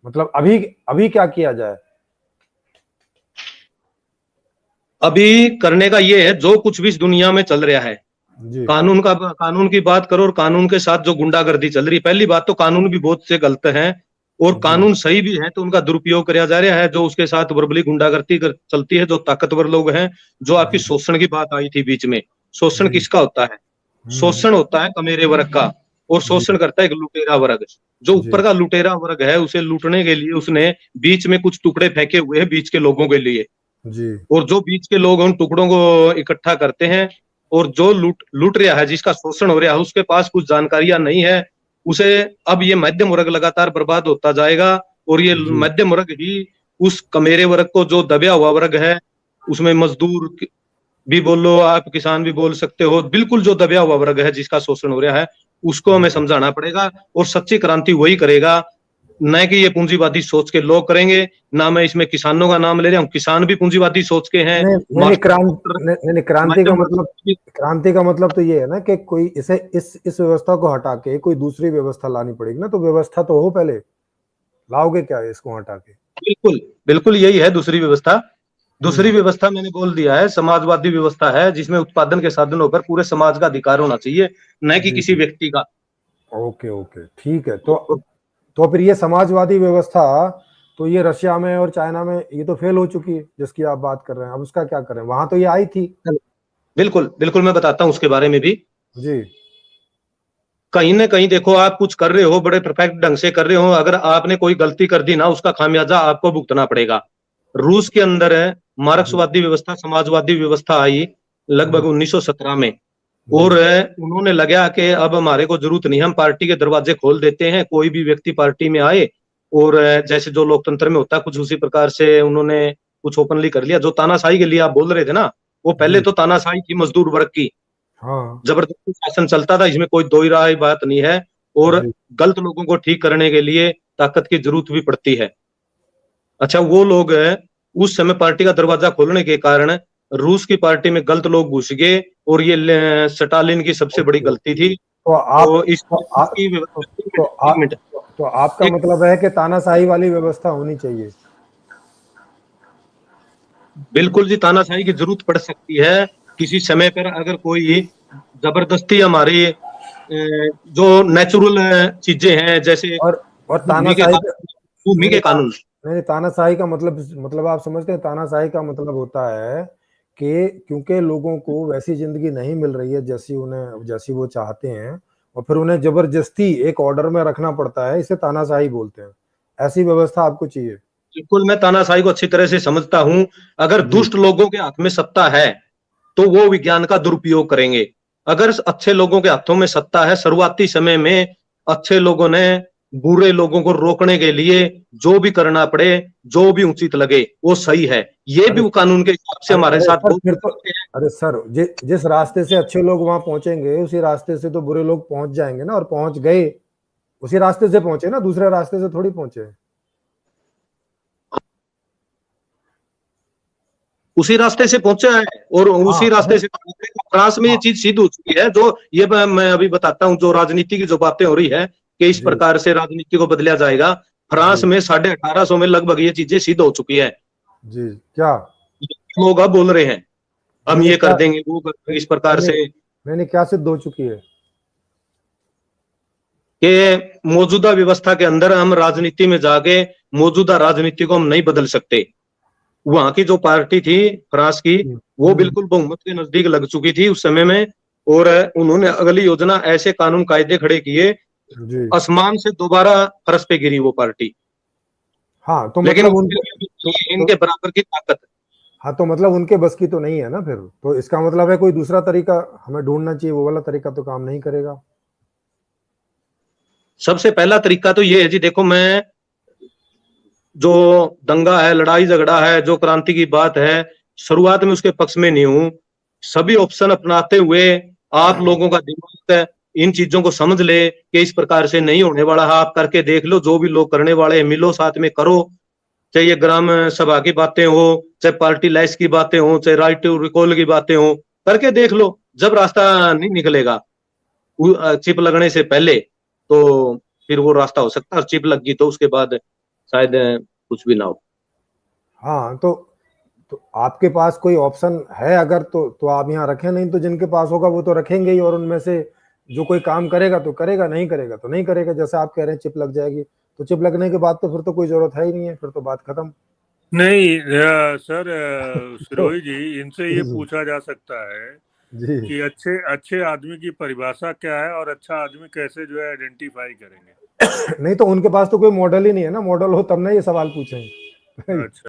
मतलब अभी अभी क्या किया जाए? अभी करने का ये है, जो कुछ भी इस दुनिया में चल रहा है, जी कानून की बात करो, और कानून के साथ जो गुंडागर्दी चल रही है, पहली बात तो कानून भी बहुत से गलत हैं, और जी कानून सही भी है तो उनका दुरुपयोग किया जा रहा है। जो उसके साथ वर्बली गुंडागर्दी चलती है, जो ताकतवर लोग हैं, जो आपकी जी शोषण की बात आई थी बीच में, शोषण जी। किसका होता है? शोषण होता है कमेरे वर्ग का, और जी शोषण करता है एक लुटेरा वर्ग। जो जी ऊपर का लुटेरा वर्ग है, उसे लूटने के लिए उसने बीच में कुछ टुकड़े फेंके हुए हैं बीच के लोगों के लिए, जी और जो बीच के लोग उन टुकड़ों को इकट्ठा करते हैं, और जो लूट लूट रहा है, जिसका शोषण हो रहा है, उसके पास कुछ जानकारियां नहीं है, उसे अब ये मध्यम वर्ग लगातार बर्बाद होता जाएगा, और ये जी मध्यम वर्ग ही उस कमेरे वर्ग को, जो दबा हुआ वर्ग है, उसमें मजदूर भी बोलो, आप किसान भी बोल सकते हो, बिल्कुल जो दबा हुआ वर्ग है जिसका शोषण हो रहा है, उसको हमें जी। समझाना पड़ेगा, और सच्ची क्रांति वही करेगा, न कि ये पूंजीवादी सोच के लोग करेंगे। ना मैं इसमें किसानों का नाम ले रहा हूँ, किसान भी पूंजीवादी सोच के हैं, नहीं नहीं नहीं, मास्टर डॉक्टर नहीं नहीं, क्रांति का मध्यम वर्ग मतलब, भी। क्रांति का मतलब तो ये है ना कि कोई इसे इस व्यवस्था को हटा के कोई दूसरी व्यवस्था लानी पड़ेगी ना, तो व्यवस्था तो हो पहले। लाओगे क्या इसको हटा के? बिल्कुल बिल्कुल, यही है दूसरी व्यवस्था। दूसरी हम्म। व्यवस्था मैंने बोल दिया है, समाजवादी व्यवस्था है, जिसमें उत्पादन के साधनों पर पूरे समाज का अधिकार होना चाहिए, न कि जी किसी जी। व्यक्ति का। ओके ओके, ठीक है। तो फिर ये समाजवादी व्यवस्था, तो ये रशिया में और चाइना में ये तो फेल हो चुकी है जिसकी आप बात कर रहे हैं, अब उसका क्या करें? वहां तो ये आई थी। बिल्कुल बिल्कुल, मैं बताता हूँ उसके बारे में भी। जी कहीं ना कहीं देखो, आप कुछ कर रहे हो, बड़े परफेक्ट ढंग से कर रहे हो, अगर आपने कोई गलती कर दी ना, उसका खामियाजा आपको भुगतना पड़ेगा। रूस के अंदर है जी। मार्क्सवादी व्यवस्था, समाजवादी व्यवस्था आई लगभग हम्म। 1917 में, जी और उन्होंने लगा कि अब हमारे को जरूरत नहीं, हम पार्टी के दरवाजे खोल देते हैं, कोई भी व्यक्ति पार्टी में आए, और जैसे जो लोकतंत्र में होता है कुछ उसी प्रकार से उन्होंने कुछ ओपनली कर लिया। जो तानाशाही के लिए आप बोल रहे थे ना, वो पहले जी। तो तानाशाही थी मजदूर वर्ग की, हाँ। जबरदस्ती शासन चलता था, इसमें कोई दो राय बात नहीं है, और जी गलत लोगों को ठीक करने के लिए ताकत की जरूरत भी पड़ती है। अच्छा, वो लोग उस समय पार्टी का दरवाजा खोलने के कारण रूस की पार्टी में गलत लोग घुस गए, और ये स्टालिन की सबसे बड़ी ओके। गलती थी। तो आप तो इस तो आप इसकी तो, व्यवस्था, तो, आ, एक मिनट, तो आपका एक मतलब है कि तानाशाही वाली व्यवस्था होनी चाहिए? बिल्कुल जी, तानाशाही की जरूरत पड़ सकती है किसी समय पर, अगर कोई जबरदस्ती हमारी जो नेचुरल चीजें हैं, जैसे और भूमि के तानाशाही का, कानून, भूमि नहीं नहीं के कानून। नहीं नहीं, तानाशाही का मतलब आप समझते हैं, तानाशाही का मतलब होता है कि क्योंकि लोगों को वैसी जिंदगी नहीं मिल रही है जैसी वो चाहते हैं, और फिर उन्हें जबरदस्ती एक ऑर्डर में रखना पड़ता है, इसे तानाशाही बोलते हैं। ऐसी व्यवस्था आपको चाहिए? बिल्कुल, मैं तानाशाही को अच्छी तरह से समझता हूं। अगर जी दुष्ट लोगों के हाथ में सत्ता है, तो वो विज्ञान का दुरुपयोग करेंगे। अगर अच्छे लोगों के हाथों में सत्ता है, शुरुआती समय में अच्छे लोगों ने बुरे लोगों को रोकने के लिए जो भी करना पड़े, जो भी उचित लगे, वो सही है। ये भी अरे वो कानून के हिसाब से हमारे अरे साथ सर, बहुत फिर तो, करते हैं। अरे सर, जिस रास्ते से अच्छे लोग वहां पहुंचेंगे उसी रास्ते से तो बुरे लोग पहुंच जाएंगे ना, और पहुंच गए। उसी रास्ते से पहुंचे ना, दूसरे रास्ते से थोड़ी पहुंचे। उसी रास्ते से पहुंचा है, और हाँ उसी रास्ते नहीं, से फ्रांस में ये हाँ चीज सिद्ध हो चुकी है। जो ये मैं अभी बताता हूँ, जो राजनीति की जो बातें हो रही है कि इस जी प्रकार से राजनीति को बदला जाएगा, फ्रांस जी में 1850 में लगभग ये चीजें सिद्ध हो चुकी है। जी। क्या? लोग अब बोल रहे हैं हम मैंने ये क्या कर देंगे, वो कर देंगे, इस प्रकार मैंने से, मैंने क्या सिद्ध हो चुकी है? कि मौजूदा व्यवस्था के अंदर हम राजनीति में जाके मौजूदा राजनीति को हम नहीं बदल सकते। वहां की जो पार्टी थी फ्रांस की, वो हम्म। बिल्कुल बहुमत के नजदीक लग चुकी थी उस समय में, और उन्होंने अगली योजना ऐसे कानून कायदे खड़े किए, जी। आसमान से दोबारा फर्श पे गिरी वो पार्टी। हाँ तो लेकिन मतलब उनके उनके लिए तो इनके बराबर की ताकत। हाँ तो मतलब उनके बस की तो नहीं है ना फिर। तो इसका मतलब है कोई दूसरा तरीका हमें ढूंढना चाहिए, वो वाला तरीका तो काम नहीं करेगा। सबसे पहला तरीका तो ये है जी, देखो, मैं जो दंगा है, लड़ाई झगड़ा है, जो क्रांति की बात है, शुरुआत में उसके पक्ष में नहीं हूं। सभी ऑप्शन अपनाते हुए आप लोगों का दिमाग है, इन चीजों को समझ ले कि इस प्रकार से नहीं होने वाला है, आप करके देख लो, जो भी लोग करने वाले हैं मिलो, साथ में करो। चाहे ये ग्राम सभा की बातें हो, चाहे पार्टी लाइस की बातें हो, चाहे राइट टू रिकॉल की बातें हो, करके देख लो। जब रास्ता नहीं निकलेगा चिप लगने से पहले, तो फिर वो रास्ता हो सकता है, और चिप लग गई तो उसके बाद शायद कुछ भी ना हो। हाँ, तो आपके पास कोई ऑप्शन है अगर तो आप यहाँ रखें, नहीं तो जिनके पास होगा वो तो रखेंगे ही, और उनमें से जो कोई काम करेगा तो करेगा, नहीं करेगा तो नहीं करेगा। जैसे आप कह रहे हैं चिप लग जाएगी, तो चिप लगने के बाद तो फिर तो कोई जरूरत है ही नहीं है, फिर तो बात खत्म। नहीं सर, तो सिरोही जी, इनसे ये जी पूछा जा सकता है जी कि अच्छे अच्छे आदमी की परिभाषा क्या है और अच्छा आदमी कैसे जो है आइडेंटिफाई करेंगे। नहीं तो उनके पास तो कोई मॉडल ही नहीं है ना, मॉडल हो तब ना ये सवाल पूछें। अच्छा।